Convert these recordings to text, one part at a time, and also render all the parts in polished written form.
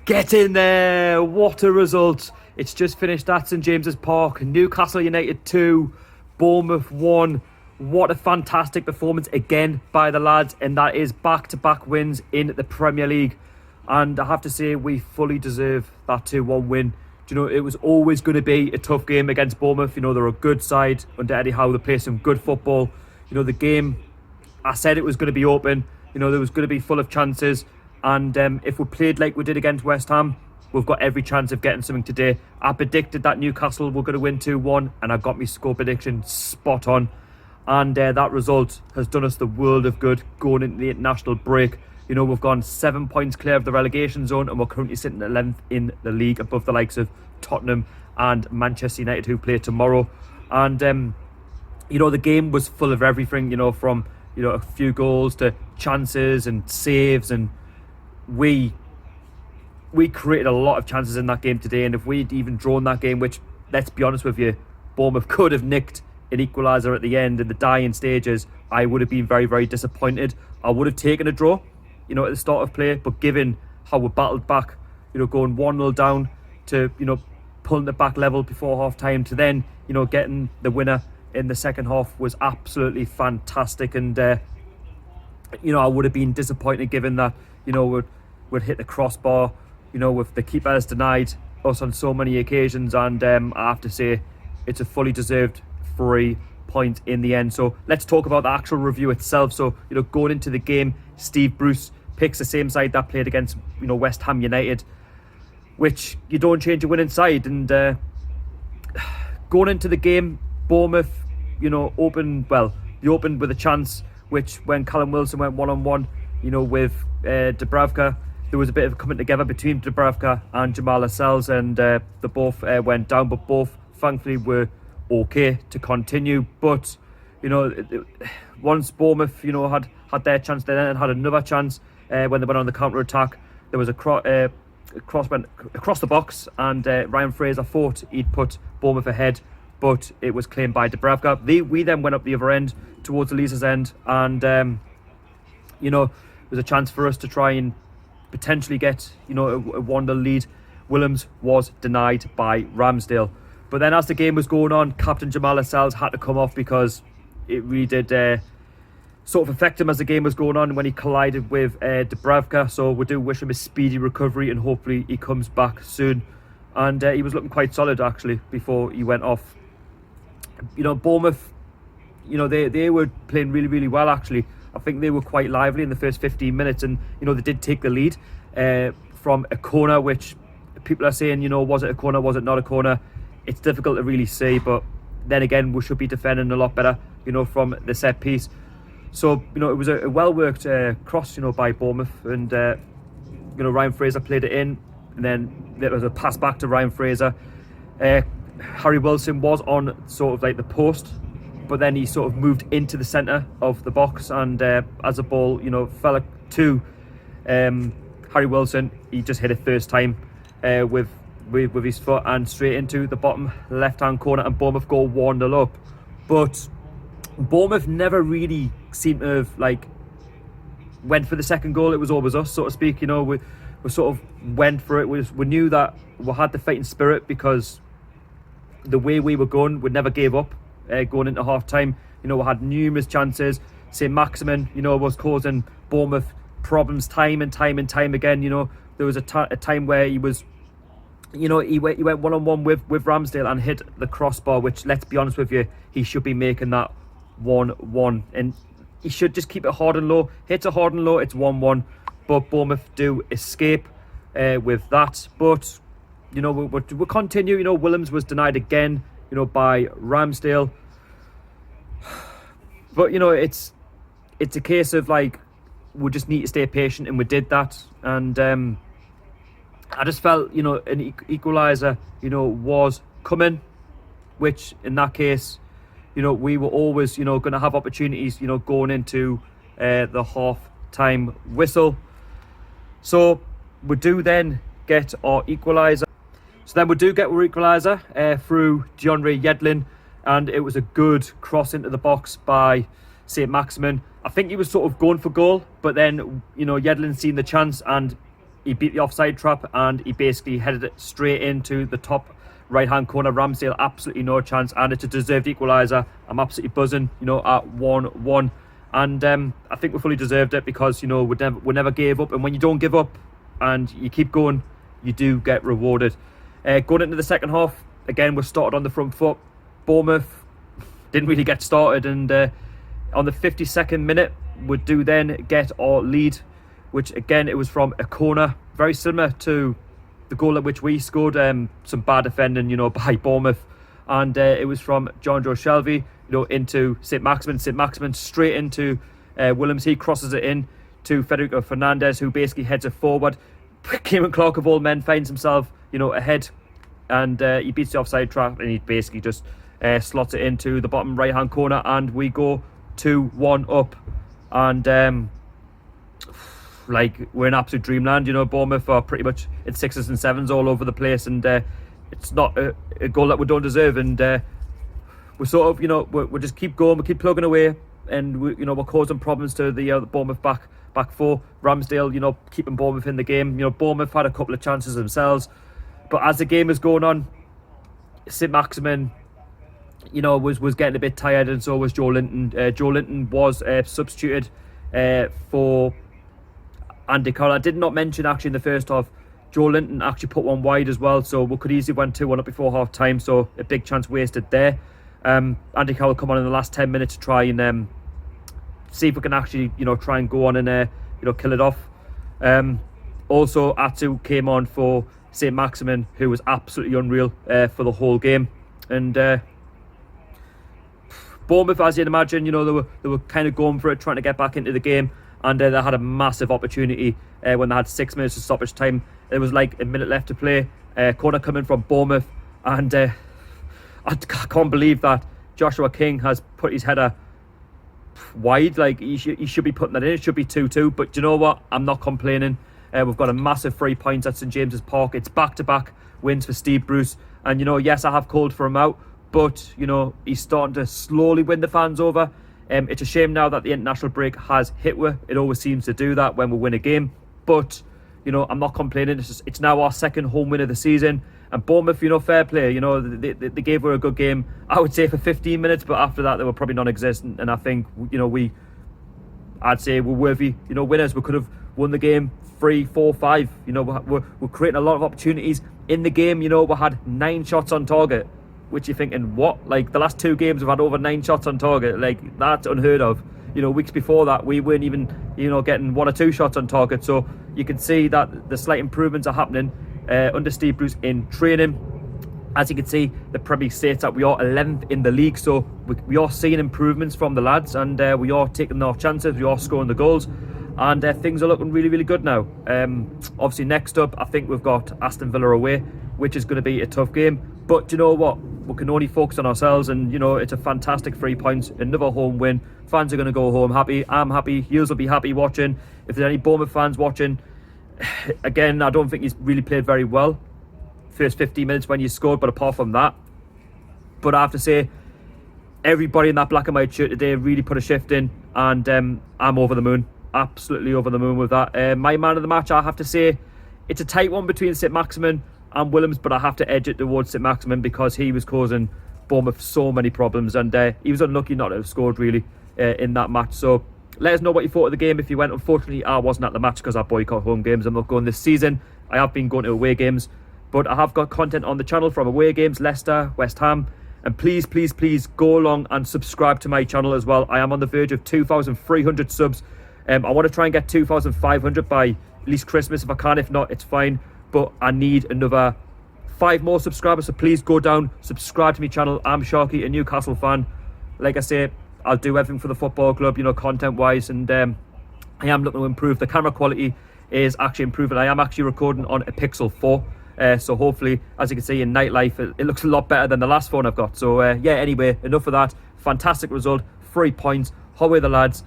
Get in there! What a result! It's just finished at St James's Park. Newcastle United 2, Bournemouth 1. What a fantastic performance again by the lads, and that is back-to-back wins in the Premier League. And I have to say, we fully deserve that 2-1 win. Do you know, it was always going to be a tough game against Bournemouth. You know, they're a good side under Eddie Howe. They play some good football. You know, the game, I said it was going to be open. You know, there was going to be full of chances. And if we played like we did against West Ham, we've got every chance of getting something today. I predicted that Newcastle were going to win 2-1, and I got my score prediction spot on. And that result has done us the world of good going into the international break. You know, we've gone 7 points clear of the relegation zone, and we're currently sitting at 11th in the league, above the likes of Tottenham and Manchester United, who play tomorrow. And, you know, the game was full of everything, you know, from, you know, a few goals to chances and saves, and we created a lot of chances in that game today. And if we'd even drawn that game, which, let's be honest with you, Bournemouth could have nicked an equaliser at the end in the dying stages, I would have been very, very disappointed. I would have taken a draw, you know, at the start of play, but given how we battled back, you know, going 1-0 down to, you know, pulling it back level before half time to then, you know, getting the winner in the second half was absolutely fantastic. And you know, I would have been disappointed given that, you know, we'd hit the crossbar, you know, with the keeper has denied us on so many occasions. And I have to say, it's a fully deserved 3 point in the end. So let's talk about the actual review itself. So, you know, going into the game, Steve Bruce picks the same side that played against, you know, West Ham United, which you don't change a winning side. And going into the game, Bournemouth, you know, opened with a chance, which when Callum Wilson went one-on-one, you know, with Dubravka, there was a bit of coming together between Dubravka and Jamal Lascelles, and they both went down, but both thankfully were okay to continue. But, you know, once Bournemouth, you know, had their chance, they then had another chance when they went on the counter-attack. There was a cross went across the box, and Ryan Fraser thought he'd put Bournemouth ahead, but it was claimed by Dubravka. We then went up the other end towards Elisa's end, and you know, there was a chance for us to try and potentially get, you know, a 1-0 lead. Williams was denied by Ramsdale. But then as the game was going on, Captain Jamal Lascelles had to come off because it really did sort of affect him as the game was going on when he collided with Dubravka. So we do wish him a speedy recovery, and hopefully he comes back soon. And he was looking quite solid actually before he went off. You know, Bournemouth, you know, they were playing really, really well actually. I think they were quite lively in the first 15 minutes, and, you know, they did take the lead from a corner, which people are saying, you know, was it a corner, was it not a corner? It's difficult to really say, but then again, we should be defending a lot better, you know, from the set piece. So, you know, it was a well-worked cross, you know, by Bournemouth, and, you know, Ryan Fraser played it in, and then there was a pass back to Ryan Fraser. Harry Wilson was on sort of like the post, but then he sort of moved into the centre of the box, and as the ball, you know, fell to Harry Wilson, he just hit it first time with his foot and straight into the bottom left-hand corner, and Bournemouth go 1-0 up. But Bournemouth never really seemed to have, like, went for the second goal. It was always us, so to speak. You know, we sort of went for it. We knew that we had the fighting spirit because the way we were going, we never gave up. Going into half time, you know, we had numerous chances. St Maximin, you know, was causing Bournemouth problems time and time again. You know, there was a time where he was, you know, he went one-on-one with Ramsdale and hit the crossbar, which, let's be honest with you, he should be making that 1-1, and he should just keep it hard and low. Hits it hard and low, it's 1-1. But Bournemouth do escape with that. But, you know, we'll continue. You know, Williams was denied again, you know, by Ramsdale. But, you know, it's a case of, like, we just need to stay patient, and we did that. And I just felt, you know, an equaliser, you know, was coming, which in that case, you know, we were always, you know, going to have opportunities, you know, going into the half-time whistle. So we do then get our equaliser. So then we do get our equaliser through DeAndre Yedlin, and it was a good cross into the box by St Maximin. I think he was sort of going for goal, but then, you know, Yedlin seen the chance, and he beat the offside trap and he basically headed it straight into the top right hand corner. Ramsdale, absolutely no chance, and it's a deserved equaliser. I'm absolutely buzzing, you know, at 1-1, and I think we fully deserved it because, you know, we never gave up, and when you don't give up and you keep going, you do get rewarded. Going into the second half, again, we started on the front foot. Bournemouth didn't really get started, and on the 52nd minute we do then get our lead, which again, it was from a corner, very similar to the goal at which we scored. Some bad defending, you know, by Bournemouth, and it was from John Joe Shelby, you know, into St Maximin straight into Williams. He crosses it in to Federico Fernandez, who basically heads it forward. Kieran Clark, of all men, finds himself, you know, ahead, and he beats the offside trap, and he basically just slots it into the bottom right hand corner, and we go 2-1 up. And like, we're in absolute dreamland, you know. Bournemouth are pretty much in 6s and 7s all over the place, and it's not a goal that we don't deserve, and we're sort of, you know, we just keep going, we keep plugging away, and we, you know, we're causing problems to the Bournemouth back four. Ramsdale, you know, keeping Bournemouth in the game. You know, Bournemouth had a couple of chances themselves, but as the game is going on, St Maximin, you know, was getting a bit tired, and so was Joe Linton. Joe Linton was substituted for Andy Carroll. I did not mention actually in the first half, Joe Linton actually put one wide as well, so we could easily went 2-1 up before half time, so a big chance wasted there. Andy Carroll come on in the last 10 minutes to try and see if we can actually, you know, try and go on and you know, kill it off. Also, Atsu came on for St Maximin, who was absolutely unreal for the whole game. And Bournemouth, as you'd imagine, you know, they were kind of going for it, trying to get back into the game, and they had a massive opportunity when they had 6 minutes of stoppage time. There was like a minute left to play. Corner coming from Bournemouth, and I can't believe that Joshua King has put his header wide. Like, he should be putting that in. It should be 2-2, but you know what? I'm not complaining. We've got a massive 3 points at St James's Park. It's back-to-back wins for Steve Bruce, and you know, yes, I have called for him out, but you know, he's starting to slowly win the fans over. It's a shame now that the international break has hit with. It always seems to do that when we win a game, but you know, I'm not complaining. It's now our second home win of the season, and Bournemouth, you know, fair play. You know, they gave her a good game, I would say, for 15 minutes, but after that they were probably non-existent, and I think, you know, I'd say we're worthy, you know, winners. We could have won the game 3-4-5. You know, we're creating a lot of opportunities in the game. You know, we had 9 shots on target, which you're thinking, what? Like, the last 2 games we've had over 9 shots on target. Like, that's unheard of. You know, weeks before that we weren't even, you know, getting 1 or 2 shots on target. So you can see that the slight improvements are happening under Steve Bruce in training. As you can see, the Premier League states that we are 11th in the league, so we are seeing improvements from the lads, and we are taking our chances, we are scoring the goals, and things are looking really, really good now. Obviously, next up, I think we've got Aston Villa away, which is going to be a tough game, but you know what? We can only focus on ourselves, and you know, it's a fantastic 3 points, another home win. Fans are going to go home happy. I'm happy. Yous will be happy watching. If there's any Bournemouth fans watching, again, I don't think he's really played very well first 15 minutes when you scored, but apart from that, but I have to say, everybody in that black and white shirt today really put a shift in, and I'm over the moon, absolutely over the moon with that. My man of the match, I have to say, it's a tight one between St Maximin and Williams, but I have to edge it towards St Maximin because he was causing Bournemouth so many problems, and he was unlucky not to have scored really in that match. So let us know what you thought of the game if you went. Unfortunately, I wasn't at the match because I boycott home games. I'm not going this season. I have been going to away games, but I have got content on the channel from away games, Leicester, West Ham, and please go along and subscribe to my channel as well. I am on the verge of 2,300 subs. I want to try and get 2,500 by at least Christmas. If I can, if not, it's fine, but I need another 5 more subscribers, so please go down, subscribe to my channel. I'm Sharky, a Newcastle fan. Like I say, I'll do everything for the football club, you know, content wise, and I am looking to improve. The camera quality is actually improving. I am actually recording on a Pixel 4, so hopefully, as you can see in nightlife, it looks a lot better than the last phone I've got. So yeah, anyway, enough of that. Fantastic result, 3 points. How are the lads?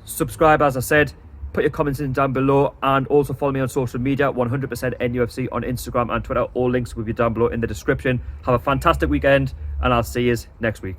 Subscribe, as I said. Put your comments in down below, and also follow me on social media, 100% NUFC on Instagram and Twitter. All links will be down below in the description. Have a fantastic weekend, and I'll see you next week.